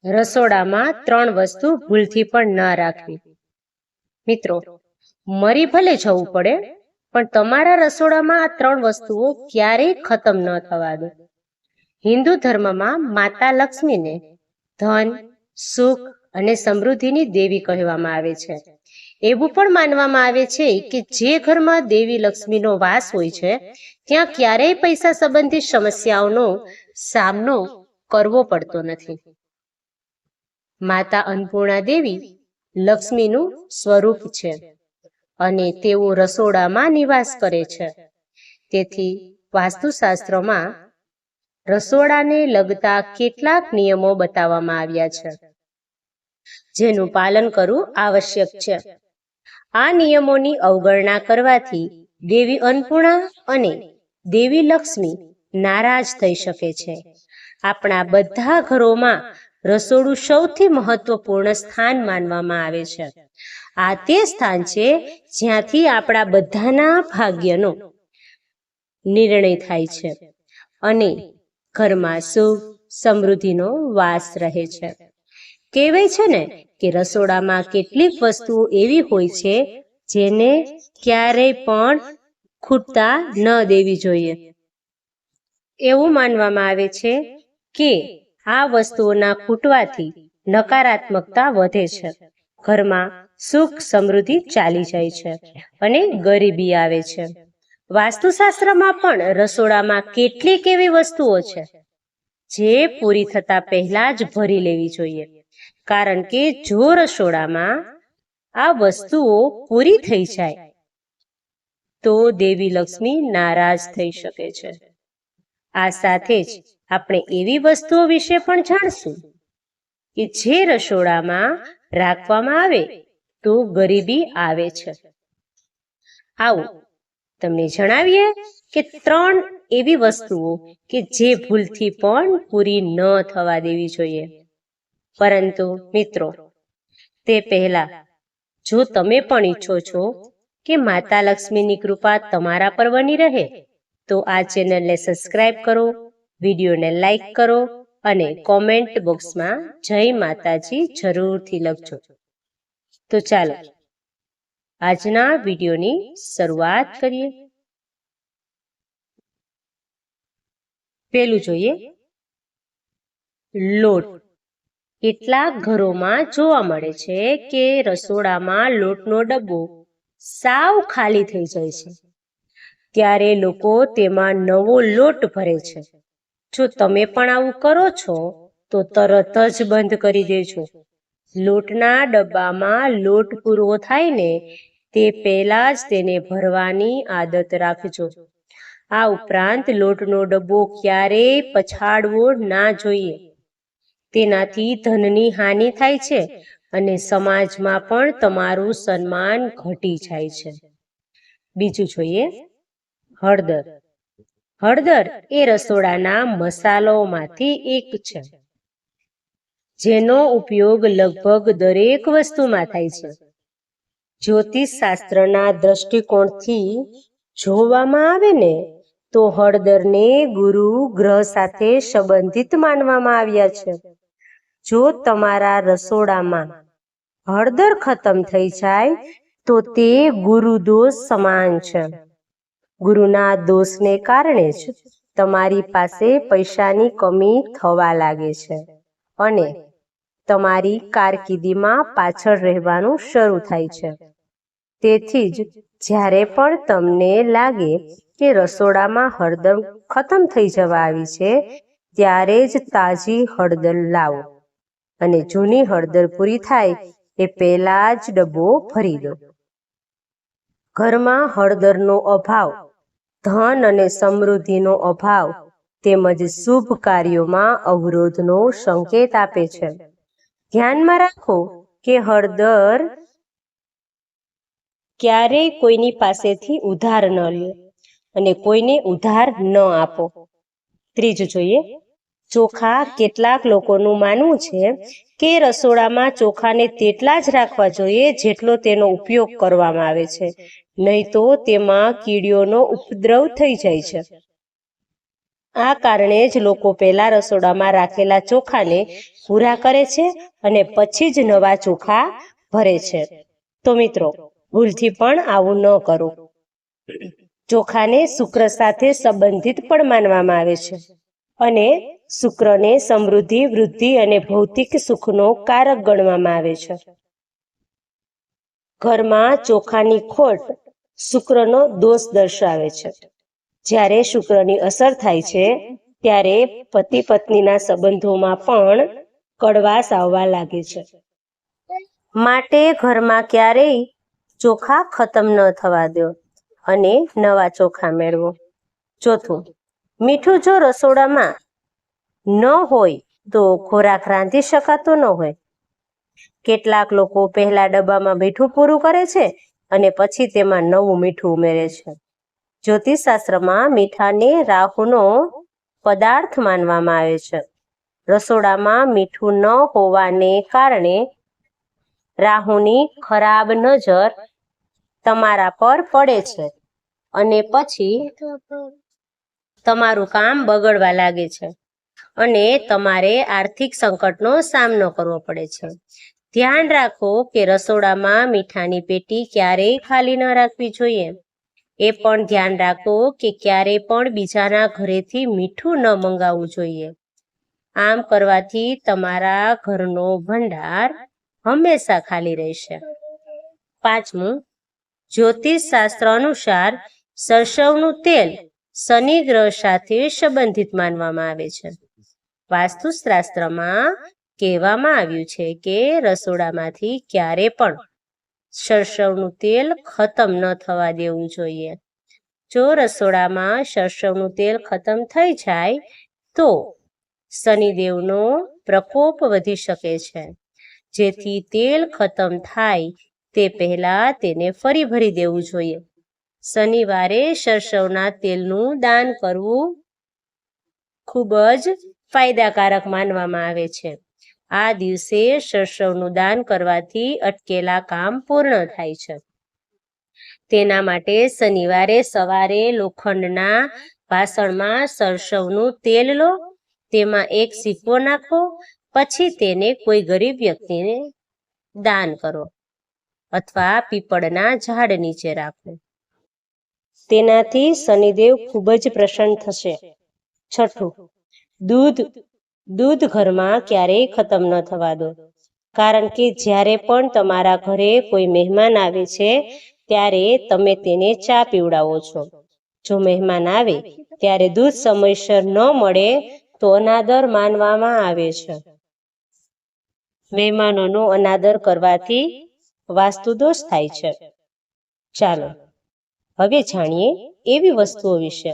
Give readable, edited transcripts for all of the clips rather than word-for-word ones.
રસોડામાં 3 વસ્તુ ભૂલથી પણ ન રાખવી. મિત્રો, મરી ભલે જવું પડે, પણ તમારા રસોડામાં આ 3 વસ્તુઓ ક્યારેય ખતમ ન થવા દો. હિન્દુ ધર્મમાં માતા લક્ષ્મીને ધન, સુખ અને સમૃદ્ધિની દેવી કહેવામાં આવે છે. એવું પણ માનવામાં આવે છે કે જે ઘરમાં દેવી લક્ષ્મીનો વાસ હોય છે ત્યાં ક્યારેય પૈસા સંબંધિત સમસ્યાઓનો સામનો કરવો પડતો નથી. માતા અન્નપૂર્ણા દેવી લક્ષ્મીનું સ્વરૂપ છે અને તેઓ રસોડામાં નિવાસ કરે છે. તેથી વાસ્તુશાસ્ત્રમાં રસોડાને લગતા કેટલાક નિયમો બતાવવામાં આવ્યા છે જેનું પાલન કરવું આવશ્યક છે. આ નિયમોની અવગણના કરવાથી દેવી અન્નપૂર્ણા અને દેવી લક્ષ્મી નારાજ થઈ શકે છે. આપણા બધા ઘરોમાં રસોડું સૌથી મહત્વપૂર્ણ સ્થાન માનવામાં આવે છે. આ તે સ્થાન છે જ્યાંથી આપણા બધાના ભાગ્યનો નિર્ણય થાય છે અને ઘરમાં સુખ સમૃદ્ધિનો વાસ રહે છે. કહેવાય છે ને કે રસોડામાં કેટલીક વસ્તુઓ એવી હોય છે જેને ક્યારેય પણ ખૂટતા ન દેવી જોઈએ. એવું માનવામાં આવે છે કે આ વસ્તુઓના ખૂટવાથી નકારાત્મકતા વધે છે, ઘરમાં સુખ સમૃદ્ધિ ચાલી જાય છે અને ગરીબી આવે છે. વાસ્તુશાસ્ત્રમાં પણ રસોડામાં કેટલીક એવી વસ્તુઓ છે જે પૂરી થતા પહેલા જ ભરી લેવી જોઈએ, કારણ કે જો રસોડામાં આ વસ્તુઓ પૂરી થઈ જાય તો દેવી લક્ષ્મી નારાજ થઈ શકે છે. આ સાથે જ આપણે એવી વસ્તુઓ વિશે પણ જાણશું કે જે રસોડામાં રાખવામાં આવે તો ગરીબી આવે છે. આવો તમને જણાવીએ કે 3 એવી વસ્તુઓ કે જે ભૂલથી પણ પૂરી ન થવા દેવી જોઈએ. પરંતુ મિત્રો, તે પહેલા જો તમે પણ ઈચ્છો છો કે માતા લક્ષ્મીની કૃપા તમારા પર બની રહે તો આ ચેનલને સબસ્ક્રાઇબ કરો, વિડીયોને લાઈક કરો અને કોમેન્ટ બોક્સમાં જય માતાજી જરૂરથી લખજો. તો ચાલો આજના વિડીયોની શરૂઆત કરીએ. પહેલું જોઈએ લોટ. કેટલાક ઘરોમાં જોવા મળે છે કે રસોડામાં લોટનો ડબ્બો સાવ ખાલી થઈ જાય છે. ત્યારે લોકો તેમાં નવો લોટ ભરે છે. જો તમે પણ આવું કરો છો તો તરત જ બંધ કરી દેજો. લોટના ડબ્બામાં લોટ પૂરો થાય ને તે પહેલા જ તેને ભરવાની આદત રાખજો. આ ઉપરાંત લોટનો ડબ્બો ક્યારેય પછાડવો ના જોઈએ. તેનાથી ધનની હાનિ થાય છે અને સમાજમાં પણ તમારું સન્માન ઘટી જાય છે. બીજું જોઈએ હળદર. હળદર એ રસોડાના મસાલાઓમાંથી એક છે જેનો ઉપયોગ લગભગ દરેક વસ્તુમાં થાય છે. જ્યોતિષ શાસ્ત્રના દ્રષ્ટિકોણથી જોવામાં આવે ને તો હળદરને ગુરુ ગ્રહ સાથે સંબંધિત માનવામાં આવ્યા છે. જો તમારા રસોડામાં હળદર ખતમ થઈ જાય તો તે ગુરુ દોષ સમાન છે. ગુરુના દોષને કારણે જ તમારી પાસે પૈસાની કમી થવા લાગે છે અને તમારી કારકિર્દીમાં પાછળ રહેવાનું શરૂ થાય છે. તેથી જ જ્યારે પણ તમને લાગે કે રસોડામાં હળદર ખતમ થઈ જવા આવી છે ત્યારે જ તાજી હળદર લાવો અને જૂની હળદર પૂરી થાય એ પહેલા જ ડબ્બો ભરી દો. ઘરમાં હળદરનો અભાવ ધન અને સમૃદ્ધિનો અભાવ તેમજ શુભ કાર્યોમાં અવરોધનો સંકેત આપે છે. ધ્યાનમાં રાખો કે હળદર ક્યારેય કોઈની પાસેથી ઉધાર ન લો અને કોઈને ઉધાર ન આપો. ત્રીજું જોઈએ ચોખા. કેટલાક લોકોનું માનવું છે કે રસોડામાં ચોખાને તેટલા જ રાખવા જોઈએ જેટલો તેનો ઉપયોગ કરવામાં આવે છે, નહીં તો તેમાં કીડીઓનો ઉપદ્રવ થઈ જાય છે. આ કારણે જ લોકો પહેલા રસોડામાં રાખેલા ચોખાને પૂરા કરે છે અને પછી જ નવા ચોખા ભરે છે. તો મિત્રો, ભૂલથી પણ આવું ન કરો. ચોખાને શુક્ર સાથે સંબંધિત પણ માનવામાં આવે છે અને શુક્રને સમૃદ્ધિ, વૃદ્ધિ અને ભૌતિક સુખનો કારક ગણવામાં આવે છે. ઘરમાં ચોખાની ખોટ શુક્રનો દોષ દર્શાવે છે. જ્યારે શુક્રની અસર થાય છે ત્યારે પતિ પત્નીના સંબંધોમાં પણ કડવાશ આવવા લાગે છે. માટે ઘરમાં ક્યારેય ચોખા ખતમ ન થવા દો અને નવા ચોખા મેળવો. ચોથું, મીઠું જો રસોડામાં ન હોય તો ખોરાક રાંધી શકાતો ન હોય. કેટલાક લોકો પહેલા ડબ્બામાં મીઠું પૂરું કરે છે અને પછી તેમાં નવું મીઠું ઉમેરે છે. જ્યોતિષશાસ્ત્રમાં મીઠાને રાહુનો પદાર્થ માનવામાં આવે છે. રસોડામાં મીઠું ન હોવાને કારણે રાહુની ખરાબ નજર તમારા પર પડે છે અને પછી તમારું કામ બગડવા લાગે છે અને તમારે આર્થિક સંકટનો સામનો કરવો પડે છે. ધ્યાન રાખો કે રસોડામાં મીઠાની પેટી ક્યારેય ખાલી ન રાખવી જોઈએ. એ પણ ધ્યાન રાખો કે ક્યારેય પણ બીજાના ઘરેથી મીઠું ન મંગાવવું જોઈએ. આમ કરવાથી તમારા ઘરનો ભંડાર હંમેશા ખાલી રહેશે. પાંચમું, જ્યોતિષ શાસ્ત્ર અનુસાર સરસવનું તેલ શનિ ગ્રહ સાથે સંબંધિત માનવામાં આવે છે. વાસ્તુશાસ્ત્રમાં કહેવામાં આવ્યું છે કે રસોડામાંથી ક્યારે પણ સરસવનું તેલ ખતમ ન થવા દેવું જોઈએ. જો રસોડામાં સરસવનું તેલ ખતમ થઈ જાય તો શનિદેવનો પ્રકોપ વધી શકે છે. જેથી તેલ ખતમ થાય તે પહેલા તેને ફરી ભરી દેવું જોઈએ. શનિવારે સરસવના તેલનું દાન કરવું ખૂબ જ ફાયદાકારક માનવામાં આવે છે. આ દિવસે સરસવનું દાન કરવાથી અટકેલા કામ પૂર્ણ થાય છે. તેના માટે શનિવારે સવારે લોખંડના વાસણમાં સરસવનું તેલ લો, તેમાં એક સિક્કો નાખો, પછી તેને કોઈ ગરીબ વ્યક્તિને દાન કરો અથવા પીપળના ઝાડ નીચે રાખો. તેનાથી શનિદેવ ખૂબ જ પ્રસન્ન થશે. છઠ્ઠું, દૂધ ઘરમાં ક્યારેય ખતમ ન થવા દો. કારણ કે જ્યારે પણ તમારા ઘરે કોઈ મહેમાન આવે છે ત્યારે તમે તેને ચા પીવડાવો છો. જો મહેમાન આવે ત્યારે દૂધ સમયસર ન મળે તો અનાદર માનવામાં આવે છે. મહેમાનોનો અનાદર કરવાથી વાસ્તુદોષ થાય છે. ચાલો હવે જાણીએ એવી વસ્તુઓ વિશે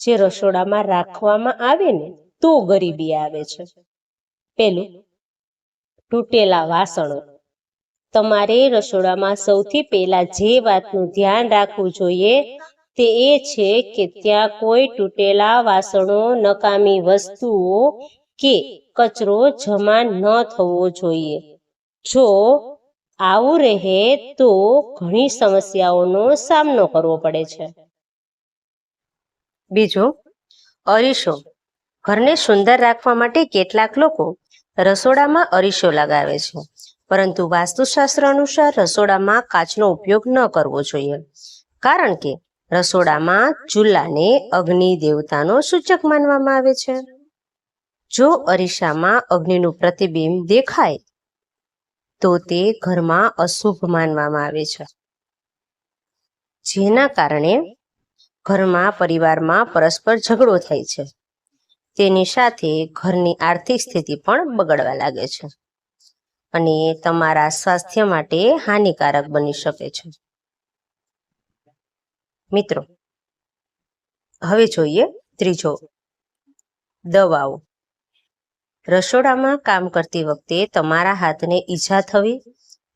જે રસોડામાં રાખવામાં આવે ને તો ગરીબી આવે છે. પેલું, તૂટેલા વાસણો. તમારે રસોડામાં સૌથી પહેલા જે વાતનું ધ્યાન રાખવું જોઈએ તે એ છે કે ત્યાં કોઈ તૂટેલા વાસણો, નકામી વસ્તુઓ કે કચરો જમા ન થવો જોઈએ. જો આવું રહે તો ઘણી સમસ્યાઓનો સામનો કરવો પડે છે. બીજું, અરીસો. ઘરને સુંદર રાખવા માટે કેટલાક લોકો રસોડામાં અરીસો લગાવે છે, પરંતુ વાસ્તુશાસ્ત્ર અનુસાર રસોડામાં કાચનો ઉપયોગ ન કરવો જોઈએ. કારણ કે રસોડામાં ચૂલાને અગ્નિ દેવતાનો સૂચક માનવામાં આવે છે. જો અરીસામાં અગ્નિનું પ્રતિબિંબ દેખાય તો તે ઘરમાં અશુભ માનવામાં આવે છે, જેના કારણે ઘરમાં પરિવારમાં પરસ્પર ઝઘડો થાય છે. તેની સાથે ઘરની આર્થિક સ્થિતિ પણ બગડવા લાગે છે અને તમારા સ્વાસ્થ્ય માટે હાનિકારક બની શકે છે. મિત્રો, હવે જોઈએ ત્રીજો, દવાઓ. રસોડામાં કામ કરતી વખતે તમારા હાથને ઈજા થવી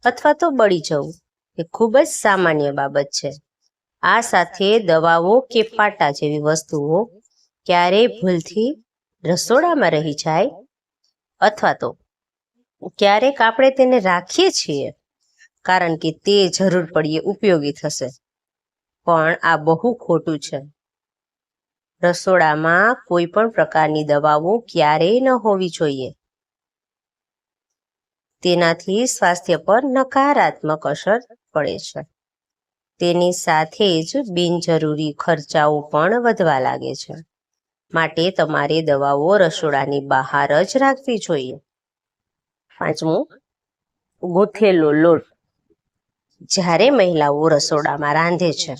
અથવા તો બળી જવું એ ખૂબ જ સામાન્ય બાબત છે. આ સાથે દવાઓ કે પાટા જેવી વસ્તુઓ ક્યારેય ભૂલથી રસોડામાં રહી જાય અથવા તો ક્યારેક આપણે તેને રાખીએ છીએ કારણ કે તે જરૂર પડીએ ઉપયોગી થશે, પણ આ બહુ ખોટું છે. રસોડામાં કોઈ પણ પ્રકારની દવાઓ ક્યારેય ન હોવી જોઈએ. તેનાથી સ્વાસ્થ્ય પર નકારાત્મક અસર પડે છે. તેની સાથે જ બિનજરૂરી ખર્ચાઓ પણ વધવા લાગે છે. માટે તમારે દવાઓ રસોડાની બહાર જ રાખવી જોઈએ. 5મું, ગૂંથેલો લોટ. જ્યારે મહિલાઓ રસોડામાં રાંધે છે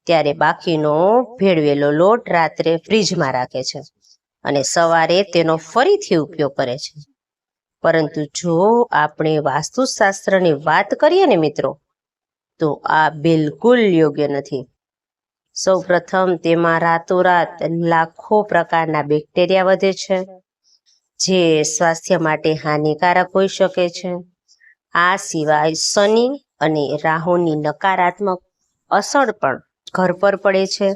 ત્યારે બાકીનો ભેળવેલો લોટ રાત્રે ફ્રીજમાં રાખે છે અને સવારે તેનો ફરીથી ઉપયોગ કરે છે. પરંતુ જો આપણે વાસ્તુશાસ્ત્રની વાત કરીએ ને મિત્રો, તો આ બિલકુલ યોગ્ય નથી. સૌપ્રથમ તેમાં રાતોરાત લાખો પ્રકારના બેક્ટેરિયા વધે છે, જે સ્વાસ્થ્ય માટે હાનિકારક હોઈ શકે છે. આ સિવાય શનિ અને રાહુની નકારાત્મક અસર પણ ઘર પર પડે છે,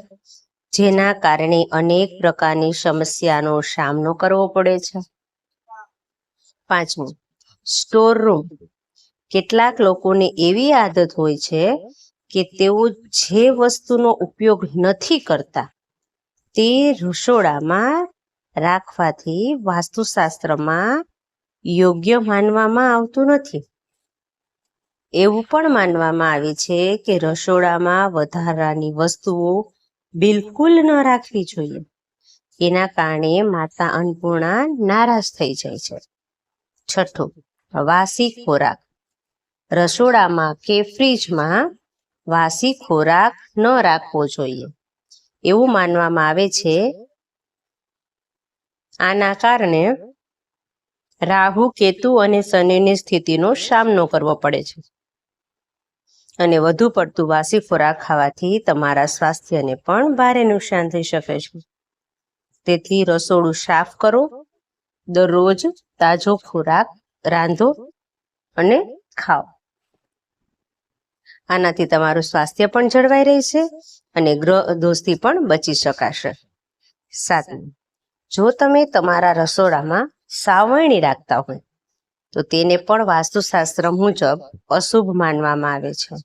જેના કારણે અનેક પ્રકારની સમસ્યાનો સામનો કરવો પડે છે. 5મું, સ્ટોર રૂમ. કેટલાક લોકોને એવી આદત હોય છે કે તેઓ જે વસ્તુનો ઉપયોગ નથી કરતા તે રસોડામાં રાખવાથી વાસ્તુશાસ્ત્રમાં યોગ્ય માનવામાં આવતું નથી. એવું પણ માનવામાં આવે છે કે રસોડામાં વધારાની વસ્તુઓ બિલકુલ ન રાખવી જોઈએ. એના કારણે માતા અન્નપૂર્ણા નારાજ થઈ જાય છે. 6, વાસી ખોરાક. રસોડામાં કે ફ્રીજમાં વાસી ખોરાક ન રાખવો જોઈએ એવું માનવામાં આવે છે. આના કારણે રાહુ, કેતુ અને શનિની સ્થિતિનો સામનો કરવો પડે છે અને વધુ પડતું વાસી ખોરાક ખાવાથી તમારા સ્વાસ્થ્યને પણ ભારે નુકસાન થઈ શકે છે. તેથી રસોડું સાફ કરો, દરરોજ તાજો ખોરાક રાંધો અને ખાઓ. આનાથી તમારું સ્વાસ્થ્ય પણ જળવાઈ રહેશે અને ગ્રહ દોષથી પણ બચી શકાશે. 7, જો તમે તમારા રસોડામાં સાવરણી રાખતા હોય તો તેને પણ વાસ્તુશાસ્ત્ર મુજબ અશુભ માનવામાં આવે છે.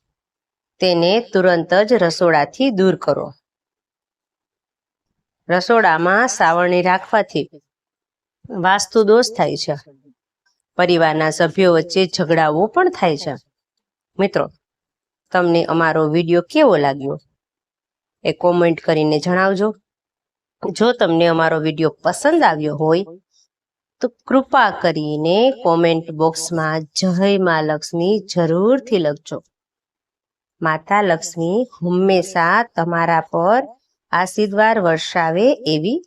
તેને તુરંત જ રસોડાથી દૂર કરો. રસોડામાં સાવરણી રાખવાથી વાસ્તુ દોષ થાય છે. પરિવારના સભ્યો વચ્ચે ઝઘડાઓ પણ થાય છે. મિત્રો, તમને અમારો વિડીયો કેવો લાગ્યો એ કોમેન્ટ કરીને જણાવજો. જો તમને અમારો વિડીયો પસંદ આવ્યો હોય તો કૃપા કરીને કોમેન્ટ બોક્સમાં જય મા લક્ષ્મી જરૂરથી લખજો. માતા લક્ષ્મી હંમેશા તમારા પર આશીર્વાદ વર્ષાવે એવી